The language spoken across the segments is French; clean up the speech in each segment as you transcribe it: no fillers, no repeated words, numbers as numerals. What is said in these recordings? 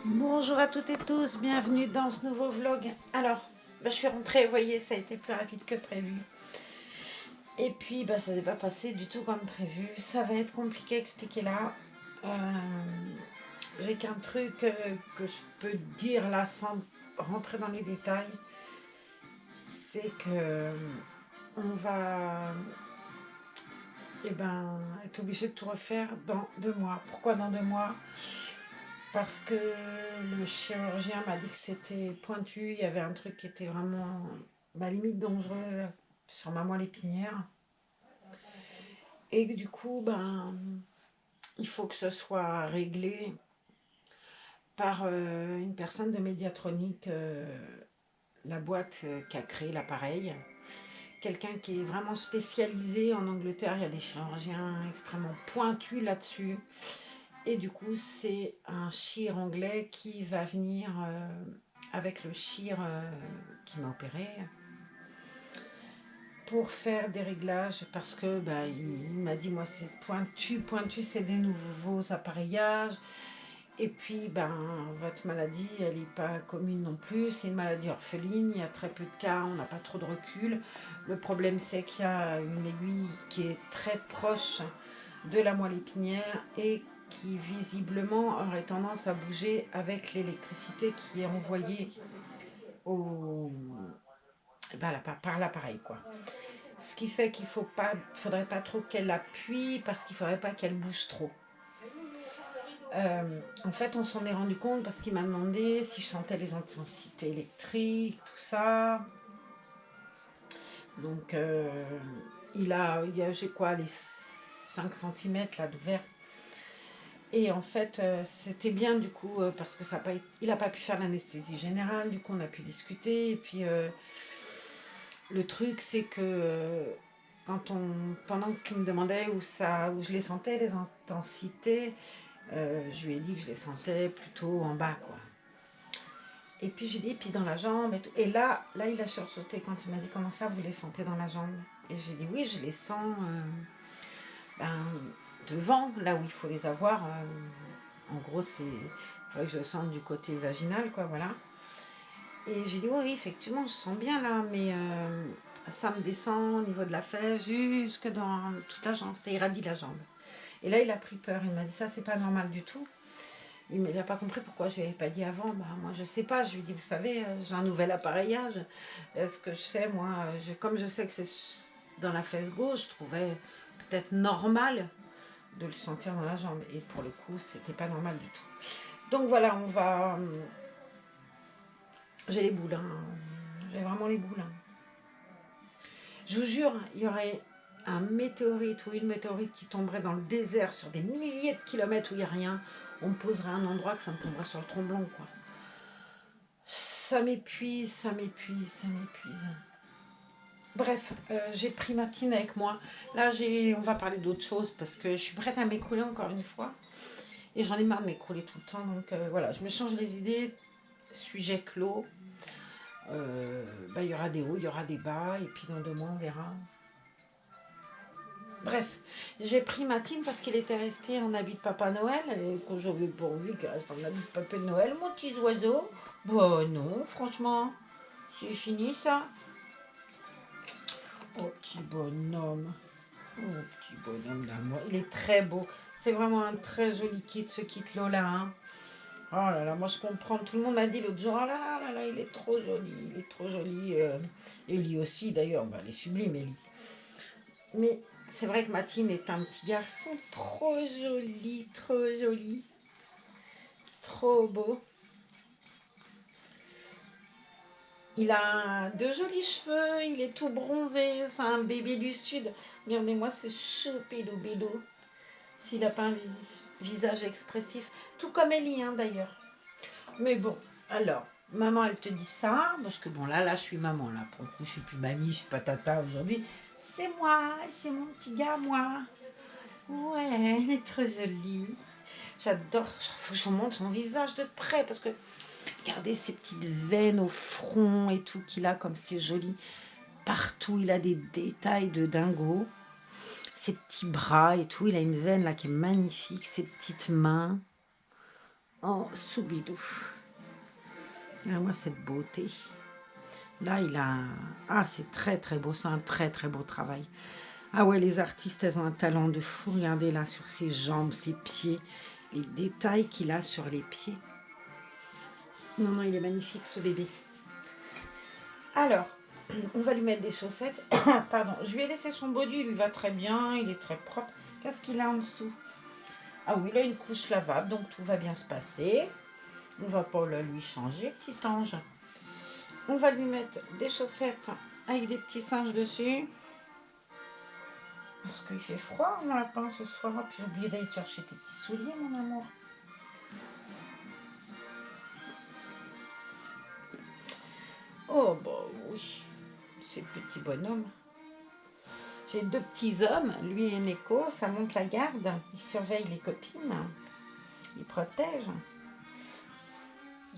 Bonjour à toutes et tous, bienvenue dans ce nouveau vlog. Alors, je suis rentrée, vous voyez, ça a été plus rapide que prévu. Et puis, ça s'est pas passé du tout comme prévu. Ça va être compliqué à expliquer là. J'ai qu'un truc que je peux dire là sans rentrer dans les détails. C'est que on va être obligé de tout refaire dans 2 mois. Pourquoi dans 2 mois? Parce que le chirurgien m'a dit que c'était pointu, il y avait un truc qui était vraiment limite dangereux sur ma moelle épinière. Et que du coup, il faut que ce soit réglé par une personne de Médiatronique, la boîte qui a créé l'appareil. Quelqu'un qui est vraiment spécialisé en Angleterre, il y a des chirurgiens extrêmement pointus là-dessus. Et du coup, c'est un chir anglais qui va venir avec le chir qui m'a opéré pour faire des réglages parce que il m'a dit moi c'est pointu c'est des nouveaux appareillages et puis votre maladie elle n'est pas commune non plus, c'est une maladie orpheline, il y a très peu de cas, on n'a pas trop de recul. Le problème c'est qu'il y a une aiguille qui est très proche de la moelle épinière et qui visiblement aurait tendance à bouger avec l'électricité qui est envoyée au, par l'appareil quoi. Ce qui fait qu'il faudrait pas trop qu'elle appuie parce qu'il faudrait pas qu'elle bouge trop. En fait, on s'en est rendu compte parce qu'il m'a demandé si je sentais les intensités électriques, tout ça. Donc, j'ai quoi, les 5 cm là d'ouvert. Et en fait, c'était bien du coup, parce que il n'a pas pu faire l'anesthésie générale, du coup on a pu discuter. Et puis le truc c'est que pendant qu'il me demandait où je les sentais, les intensités, je lui ai dit que je les sentais plutôt en bas quoi. Et puis j'ai dit, puis dans la jambe et tout. Et là il a sursauté quand il m'a dit comment ça vous les sentez dans la jambe. Et j'ai dit oui, je les sens devant, là où il faut les avoir. En gros, il faudrait que je le sente du côté vaginal, quoi, voilà. Et j'ai dit, oui, effectivement, je sens bien là, mais ça me descend au niveau de la fesse jusque dans toute la jambe, ça irradie la jambe. Et là, il a pris peur, il m'a dit, ça, c'est pas normal du tout. Il n'a pas compris pourquoi je lui avais pas dit avant. Moi, je sais pas. Je lui ai dit, vous savez, j'ai un nouvel appareillage. Est-ce que je sais, moi, comme je sais que c'est dans la fesse gauche, je trouvais peut-être normal de le sentir dans la jambe. Et pour le coup, c'était pas normal du tout. Donc voilà, j'ai les boules, hein. J'ai vraiment les boules. Hein. Je vous jure, il y aurait un météorite ou une météorite qui tomberait dans le désert sur des milliers de kilomètres où il n'y a rien. On me poserait un endroit que ça me tomberait sur le tromblon, quoi. Ça m'épuise, ça m'épuise, ça m'épuise. Bref, j'ai pris Martine avec moi. Là, on va parler d'autre chose parce que je suis prête à m'écrouler encore une fois. Et j'en ai marre de m'écrouler tout le temps. Donc voilà, je me change les idées. Sujet clos. Il y aura des hauts, il y aura des bas. Et puis dans 2 mois, on verra. Bref, j'ai pris Martine parce qu'il était resté en habit de Papa Noël. Et que j'avais pas envie qu'il reste en habit de Papa Noël, mon petit oiseau. Non, franchement, c'est fini ça. Oh, petit bonhomme. Oh, petit bonhomme d'amour. Il est très beau. C'est vraiment un très joli kit, ce kit-là. Hein. Oh là là, moi je comprends. Tout le monde m'a dit l'autre jour, oh là, il est trop joli. Il est trop joli. Ellie aussi, d'ailleurs. Elle est sublime, Ellie. Mais c'est vrai que Matine est un petit garçon trop joli, trop joli. Trop beau. Il a de jolis cheveux, il est tout bronzé, c'est un bébé du sud. Regardez-moi ce chou pédo. S'il n'a pas un visage expressif. Tout comme Ellie, hein, d'ailleurs. Mais bon, alors, maman, elle te dit ça, parce que bon, là, je suis maman, là. Pour le coup, je suis plus mamie, je suis pas tata aujourd'hui. C'est moi, c'est mon petit gars, moi. Ouais, il est trop joli. J'adore, faut que je vous montre son visage de près, parce que regardez ces petites veines au front et tout qu'il a, comme c'est joli. Partout, il a des détails de dingo. Ses petits bras et tout, il a une veine là qui est magnifique, ses petites mains. en Soubidou. Regardez-moi cette beauté. Là, il a... Ah, c'est très très beau, c'est un très très beau travail. Ah ouais, les artistes, elles ont un talent de fou. Regardez là, sur ses jambes, ses pieds, les détails qu'il a sur les pieds. Non, non, il est magnifique ce bébé. Alors, on va lui mettre des chaussettes. Pardon, je lui ai laissé son body, il lui va très bien, il est très propre. Qu'est-ce qu'il a en dessous? Ah oui, il a une couche lavable, donc tout va bien se passer. On va pas lui changer, petit ange. On va lui mettre des chaussettes avec des petits singes dessus. Parce qu'il fait froid, mon lapin, ce soir. Puis j'ai oublié d'aller chercher tes petits souliers, mon amour. Oh, bah oui, ces petits bonhommes. J'ai deux petits hommes, lui et Neko, ça monte la garde. Ils surveillent les copines. Ils protègent.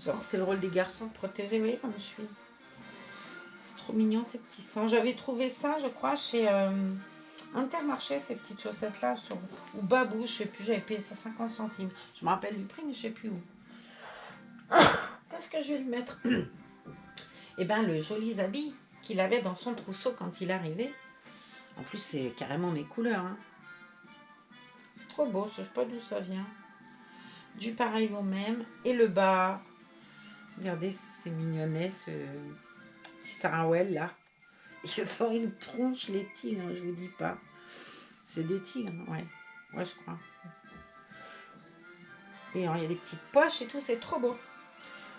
Genre, c'est le rôle des garçons de protéger, vous voyez comme je suis. C'est trop mignon, ces petits seins. J'avais trouvé ça, je crois, chez Intermarché, ces petites chaussettes-là, ou Babou, je sais plus, j'avais payé ça 50 centimes. Je me rappelle du prix, mais je sais plus où. Qu'est-ce que je vais lui mettre? Eh bien, le joli habit qu'il avait dans son trousseau quand il arrivait. En plus, c'est carrément mes couleurs. Hein. C'est trop beau, je sais pas d'où ça vient. Du pareil au même. Et le bas. Regardez, c'est mignonnet, ce petit sarouel là. Ils ont une tronche, les tigres, je vous dis pas. C'est des tigres, ouais. Ouais, je crois. Et il y a des petites poches et tout, c'est trop beau.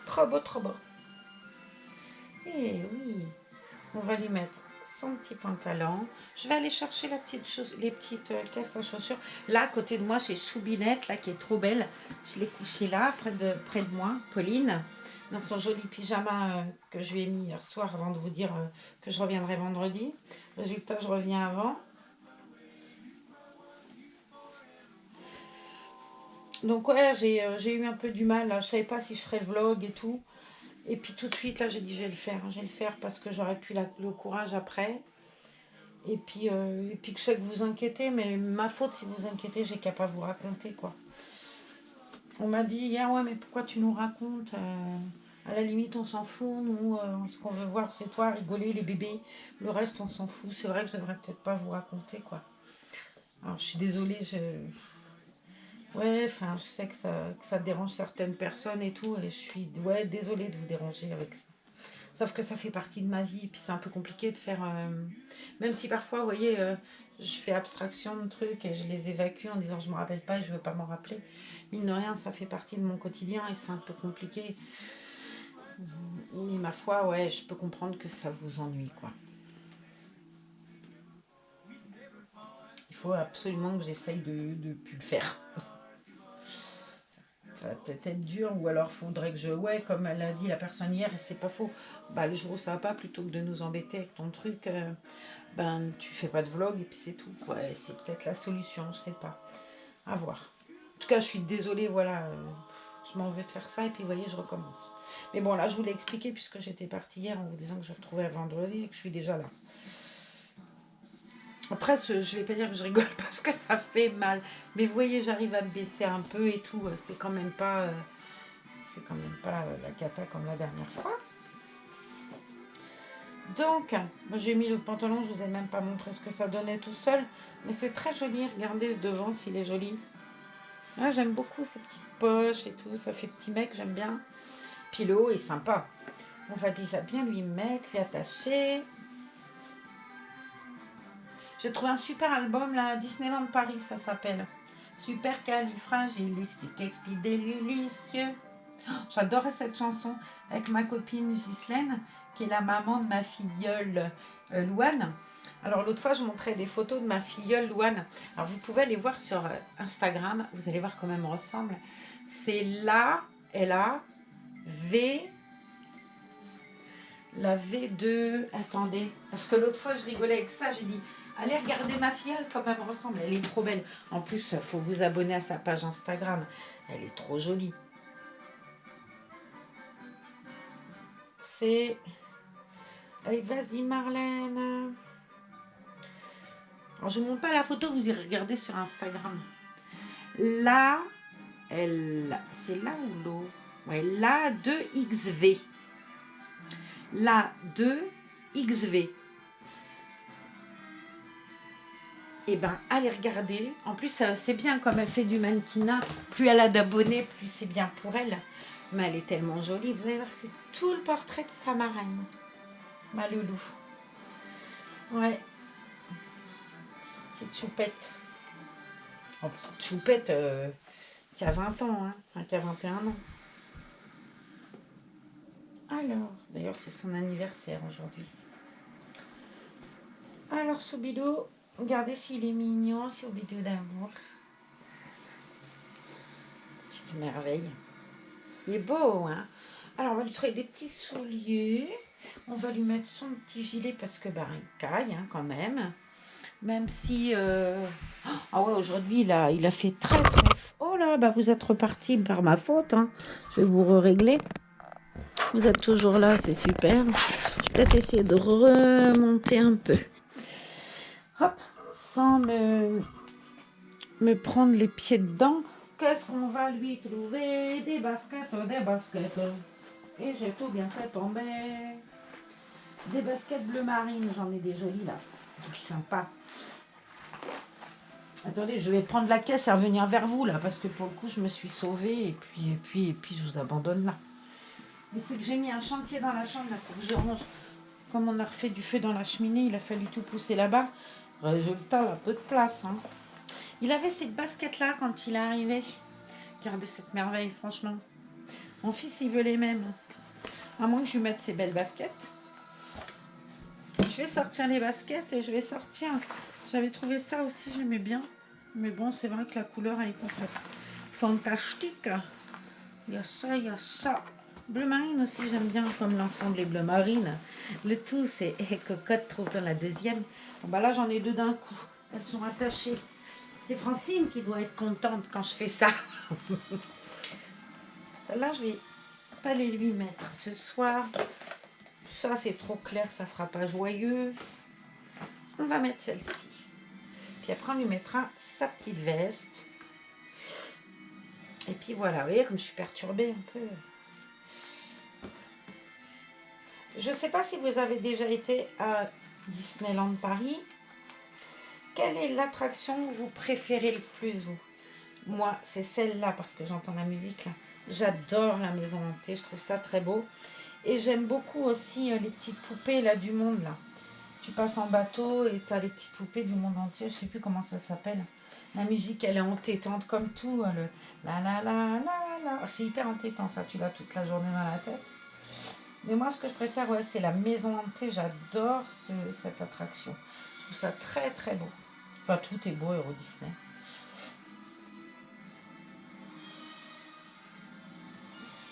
Trop beau, trop beau. Et oui, on va lui mettre son petit pantalon. Je vais aller chercher les petites caisses à chaussures. Là, à côté de moi, j'ai Choubinette, là, qui est trop belle. Je l'ai couchée là, près de moi, Pauline, dans son joli pyjama que je lui ai mis hier soir avant de vous dire que je reviendrai vendredi. Résultat, je reviens avant. Donc ouais, j'ai eu un peu du mal. Là. Je savais pas si je ferais le vlog et tout. Et puis tout de suite, là, j'ai dit, je vais le faire. Je vais le faire parce que j'aurais pu le courage après. Et puis que je sais que vous inquiétez, mais ma faute si vous inquiétez, j'ai qu'à pas vous raconter, quoi. On m'a dit hier, ouais, mais pourquoi tu nous racontes à la limite, on s'en fout. Nous, ce qu'on veut voir, c'est toi rigoler, les bébés. Le reste, on s'en fout. C'est vrai que je devrais peut-être pas vous raconter, quoi. Alors, je suis désolée, ouais, enfin, je sais que ça dérange certaines personnes et tout, et je suis désolée de vous déranger avec ça. Sauf que ça fait partie de ma vie, et puis c'est un peu compliqué de faire... même si parfois, vous voyez, je fais abstraction de trucs et je les évacue en disant je me rappelle pas et je veux pas m'en rappeler. Mine de rien, ça fait partie de mon quotidien et c'est un peu compliqué. Mais ma foi, ouais, je peux comprendre que ça vous ennuie, quoi. Il faut absolument que j'essaye de plus le faire. Ça va peut-être être dur, ou alors faudrait que ouais, comme elle a dit la personne hier, et c'est pas faux, bah le jour où ça va pas, plutôt que de nous embêter avec ton truc, ben tu fais pas de vlog et puis c'est tout. Ouais, c'est peut-être la solution, je sais pas. À voir. En tout cas, je suis désolée, voilà, je m'en veux de faire ça, et puis vous voyez, je recommence. Mais bon, là, je vous l'ai expliqué, puisque j'étais partie hier en vous disant que je retrouvais vendredi et que je suis déjà là. Après, je vais pas dire que je rigole parce que ça fait mal. Mais vous voyez, j'arrive à me baisser un peu et tout. C'est quand même pas, la cata comme la dernière fois. Donc, moi j'ai mis le pantalon, je vous ai même pas montré ce que ça donnait tout seul. Mais c'est très joli, regardez devant s'il est joli. Ah, j'aime beaucoup ces petites poches et tout, ça fait petit mec, j'aime bien. Puis le haut est sympa. On va déjà bien lui mettre, lui attacher. J'ai trouvé un super album là, Disneyland Paris, ça s'appelle. Super califragilisticexpialidocious. J'adorais cette chanson avec ma copine Ghislaine, qui est la maman de ma filleule Louane. Alors l'autre fois, je montrais des photos de ma filleule Louane. Alors vous pouvez aller voir sur Instagram, vous allez voir comment elle me ressemble. C'est la V de... Attendez, parce que l'autre fois, je rigolais avec ça, j'ai dit, allez regarder ma filleule, comme elle me ressemble, elle est trop belle. En plus, il faut vous abonner à sa page Instagram, elle est trop jolie. C'est... Allez, vas-y Marlène. Alors, je ne vous montre pas la photo, vous y regardez sur Instagram. Là, C'est là ou l'eau? Ouais, la 2XV. La 2XV. Eh ben, allez regarder. En plus, c'est bien comme elle fait du mannequinat. Plus elle a d'abonnés, plus c'est bien pour elle. Mais elle est tellement jolie. Vous allez voir, c'est tout le portrait de sa marraine. Ma loulou. Ouais. Petite choupette. Oh, petite choupette qui a 20 ans, hein. Enfin, qui a 21 ans. Alors, d'ailleurs, c'est son anniversaire aujourd'hui. Alors, Soubidou, regardez s'il est mignon, Soubidou d'amour. Petite merveille. Il est beau, hein. Alors, on va lui trouver des petits souliers. On va lui mettre son petit gilet parce que, bah, il caille, hein, quand même. Même si... Ah ouais, aujourd'hui, il a fait très, très... Oh là, bah, vous êtes reparti par ma faute, hein. Je vais vous régler. Vous êtes toujours là, c'est super. Je vais peut-être essayer de remonter un peu. Hop, sans me prendre les pieds dedans. Qu'est-ce qu'on va lui trouver? Des baskets, des baskets. Et j'ai tout bien fait tomber. Des baskets bleu marine, j'en ai des jolies là. Sympa. Attendez, je vais prendre la caisse et revenir vers vous là, parce que pour le coup, je me suis sauvée et puis je vous abandonne là. Mais c'est que j'ai mis un chantier dans la chambre, là, faut que je range. Comme on a refait du feu dans la cheminée, il a fallu tout pousser là-bas. Résultat, il a peu de place. Hein. Il avait cette basket-là quand il est arrivé. Regardez cette merveille, franchement. Mon fils, il veut les mêmes. À moins que je lui mette ces belles baskets. Je vais sortir les baskets et je vais sortir. J'avais trouvé ça aussi, j'aimais bien. Mais bon, c'est vrai que la couleur, elle est pas fantastique. Il y a ça, il y a ça. Bleu marine aussi, j'aime bien comme l'ensemble est bleu marine. Le tout, c'est cocotte, trouve dans la deuxième. Bon, bah là, j'en ai deux d'un coup. Elles sont attachées. C'est Francine qui doit être contente quand je fais ça. Celle-là, je vais pas les lui mettre ce soir. Ça, c'est trop clair, ça fera pas joyeux. On va mettre celle-ci. Puis après, on lui mettra sa petite veste. Et puis voilà, vous voyez comme je suis perturbée un peu. Je ne sais pas si vous avez déjà été à Disneyland Paris. Quelle est l'attraction que vous préférez le plus, vous? Moi, c'est celle-là parce que j'entends la musique là. J'adore la maison hantée, je trouve ça très beau. Et j'aime beaucoup aussi les petites poupées là du monde là. Tu passes en bateau et tu as les petites poupées du monde entier, je ne sais plus comment ça s'appelle. La musique, elle est entêtante comme tout. Le la la la la la. C'est hyper entêtant ça, tu l'as toute la journée dans la tête. Mais moi, ce que je préfère, ouais, c'est la maison hantée. J'adore cette attraction. Je trouve ça très très beau. Enfin, tout est beau, Euro Disney.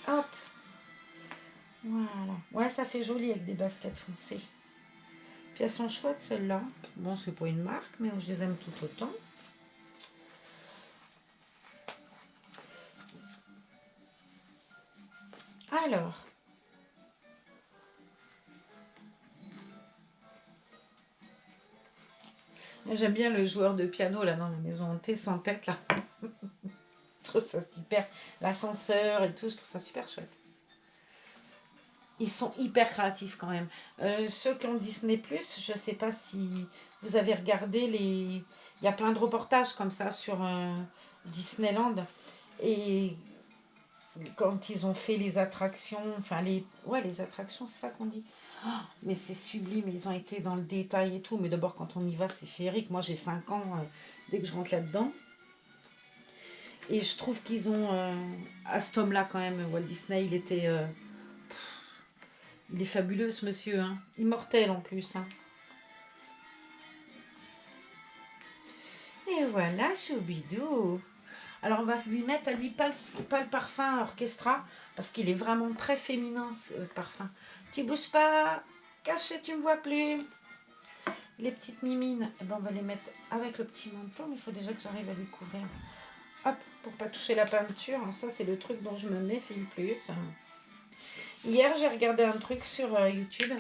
Hop. Voilà. Ouais, ça fait joli avec des baskets foncées. Puis elles sont chouettes, celles-là. Bon, c'est pas une marque, mais je les aime tout autant. Alors. J'aime bien le joueur de piano, là, dans la maison hantée, sans tête, là. Je trouve ça super. L'ascenseur et tout, je trouve ça super chouette. Ils sont hyper créatifs quand même. Ceux qui ont Disney+, je ne sais pas si vous avez regardé les... Il y a plein de reportages comme ça sur Disneyland. Et quand ils ont fait les attractions, enfin les attractions, c'est ça qu'on dit. Oh, mais c'est sublime, ils ont été dans le détail et tout. Mais d'abord, quand on y va, c'est féerique. Moi, j'ai 5 ans dès que je rentre là-dedans. Et je trouve qu'ils ont... à cet homme-là, quand même, Walt Disney, il était... il est fabuleux, ce monsieur. Hein. Immortel, en plus. Hein. Et voilà, Choubidou. Alors, on va lui mettre à lui pas le parfum Orchestra, parce qu'il est vraiment très féminin, ce parfum. Tu bouges pas, caché, tu me vois plus. Les petites mimines, eh ben, on va les mettre avec le petit menton, mais il faut déjà que j'arrive à lui couvrir. Hop, pour pas toucher la peinture. Ça, c'est le truc dont je me méfie le plus. Hier, j'ai regardé un truc sur YouTube.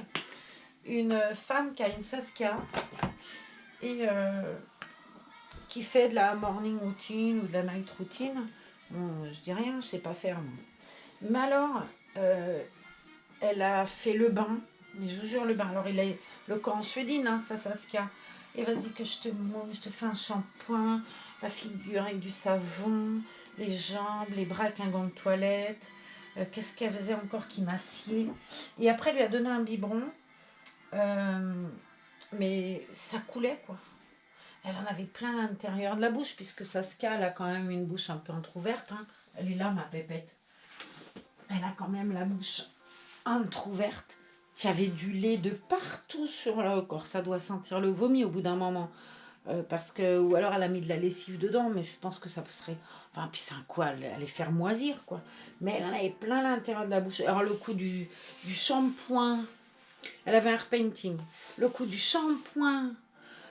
Une femme qui a une Saskia et qui fait de la morning routine ou de la night routine. Bon, je dis rien, je sais pas faire, moi. Mais alors, euh, elle a fait le bain, mais je vous jure le bain. Alors il a le corps en suédine, hein, ça, Saskia. Et vas-y que je te mouille, je te fais un shampoing, la figure avec du savon, les jambes, les bras avec un gant de toilette. Qu'est-ce qu'elle faisait encore qui m'assied. Et après, elle lui a donné un biberon, euh, mais ça coulait quoi. Elle en avait plein à l'intérieur de la bouche, puisque Saskia, elle a quand même une bouche un peu entrouverte, hein. Elle est là, ma pépette. Elle a quand même la bouche entrouverte. Il y avait du lait de partout sur le corps. Ça doit sentir le vomi au bout d'un moment. Parce que, ou alors elle a mis de la lessive dedans, mais je pense que ça serait. Enfin, puis c'est un quoi, elle allait faire moisir, quoi. Mais elle en avait plein à l'intérieur de la bouche. Alors, le coup du shampoing, elle avait un repainting. Le coup du shampoing,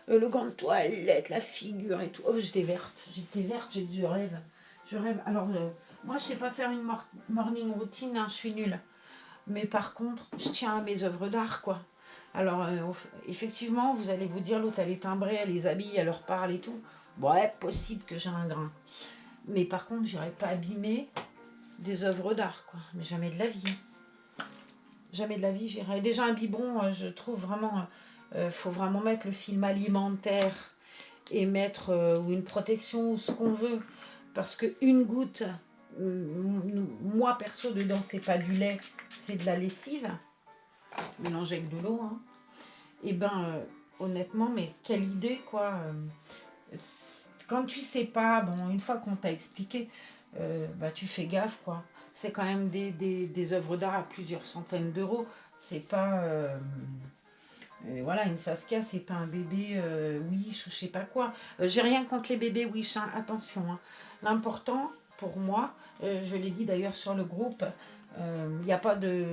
le gant de toilette, la figure et tout. Oh, j'étais verte. J'étais verte, j'ai du rêve. Je rêve. Alors, moi, je sais pas faire une morning routine, hein, je suis nulle. Mais par contre, je tiens à mes œuvres d'art, quoi. Alors, effectivement, vous allez vous dire, l'autre, elle est timbrée, elle les habille, elle leur parle et tout. Ouais, possible que j'ai un grain. Mais par contre, j'irai pas abîmer des œuvres d'art, quoi. Mais jamais de la vie. Jamais de la vie, j'irai. Déjà, un biberon, je trouve vraiment... faut vraiment mettre le film alimentaire et mettre ou une protection ou ce qu'on veut. Parce qu'une goutte, moi perso, dedans, c'est pas du lait, c'est de la lessive, mélangée avec de l'eau. Hein. Et ben, honnêtement, mais quelle idée, quoi. Quand tu sais pas, bon, une fois qu'on t'a expliqué, bah, tu fais gaffe, quoi. C'est quand même des œuvres d'art à plusieurs centaines d'euros. C'est pas. Voilà, une Saskia, c'est pas un bébé Wish ou je sais pas quoi. J'ai rien contre les bébés Wish, hein, attention. Hein. L'important, pour moi, je l'ai dit d'ailleurs sur le groupe, il n'y a pas de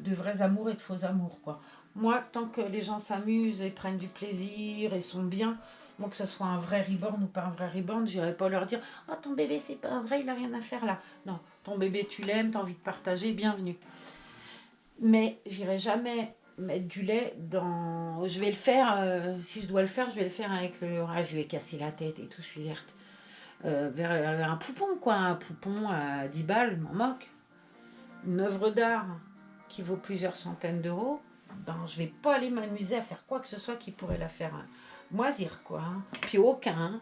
vrais amours et de faux amours, quoi. Moi, tant que les gens s'amusent et prennent du plaisir et sont bien, moi que ce soit un vrai reborn ou pas un vrai reborn, j'irai pas leur dire oh ton bébé c'est pas un vrai, il a rien à faire là. Non, ton bébé tu l'aimes, t'as envie de partager, bienvenue. Mais j'irai jamais mettre du lait dans. Je vais le faire, si je dois le faire, je vais le faire avec le. Ah, je vais casser la tête et tout, je suis verte. Vers un poupon, quoi. Un poupon à 10 balles, je m'en moque. Une œuvre d'art qui vaut plusieurs centaines d'euros, ben, je vais pas aller m'amuser à faire quoi que ce soit qui pourrait la faire moisir, quoi. Hein. Puis aucun. Hein.